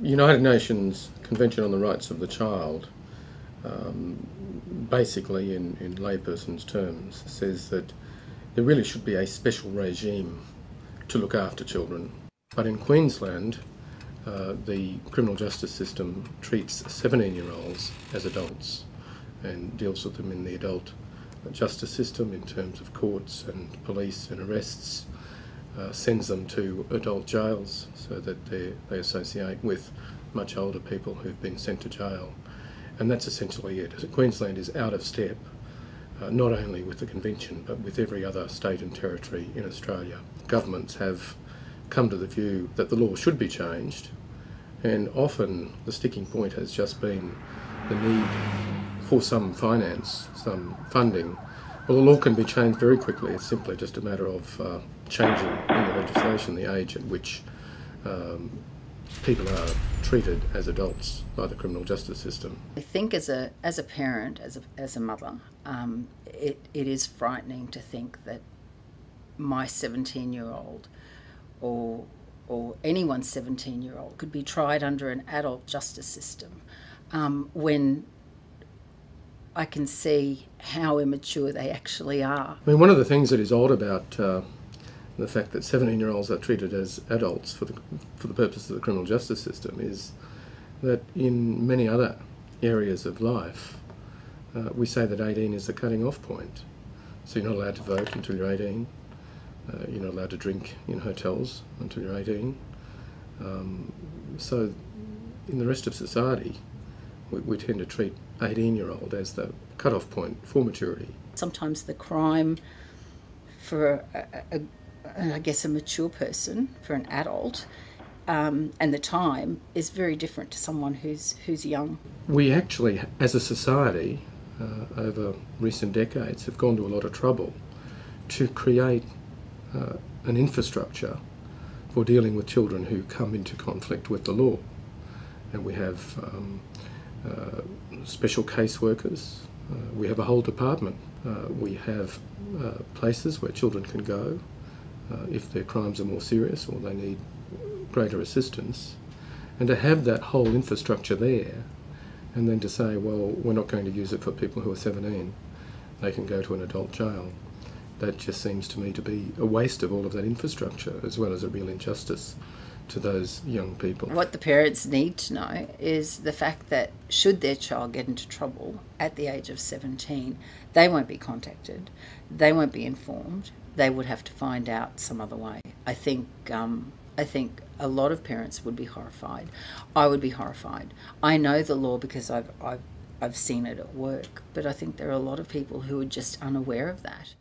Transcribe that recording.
United Nations Convention on the Rights of the Child, basically in layperson's terms, says that there really should be a special regime to look after children. But in Queensland, the criminal justice system treats 17-year-olds as adults and deals with them in the adult justice system in terms of courts and police and arrests, sends them to adult jails so that they associate with much older people who've been sent to jail. And that's essentially it. Queensland is out of step, not only with the convention but with every other state and territory in Australia. Governments have come to the view that the law should be changed, and often the sticking point has just been the need for some finance, some funding. Well, the law can be changed very quickly. It's simply just a matter of changing in the legislation the age at which people are treated as adults by the criminal justice system. I think as a parent, as a mother, it is frightening to think that my 17-year-old or anyone's 17-year-old could be tried under an adult justice system when I can see how immature they actually are. I mean, one of the things that is odd about the fact that 17-year-olds are treated as adults for the purpose of the criminal justice system is that in many other areas of life, we say that 18 is the cutting off point. So you're not allowed to vote until you're 18. You're not allowed to drink in hotels until you're 18. So in the rest of society, we tend to treat 18-year-old as the cut-off point for maturity. Sometimes the crime for I guess a mature person, for an adult, and the time is very different to someone who's young. We actually, as a society, over recent decades, have gone to a lot of trouble to create an infrastructure for dealing with children who come into conflict with the law. And we have special caseworkers, we have a whole department, we have places where children can go if their crimes are more serious or they need greater assistance. And to have that whole infrastructure there and then to say, well, we're not going to use it for people who are 17, they can go to an adult jail. That just seems to me to be a waste of all of that infrastructure, as well as a real injustice to those young people. What the parents need to know is the fact that should their child get into trouble at the age of 17, they won't be contacted, they won't be informed, they would have to find out some other way. I think a lot of parents would be horrified. I would be horrified. I know the law because I've seen it at work, but I think there are a lot of people who are just unaware of that.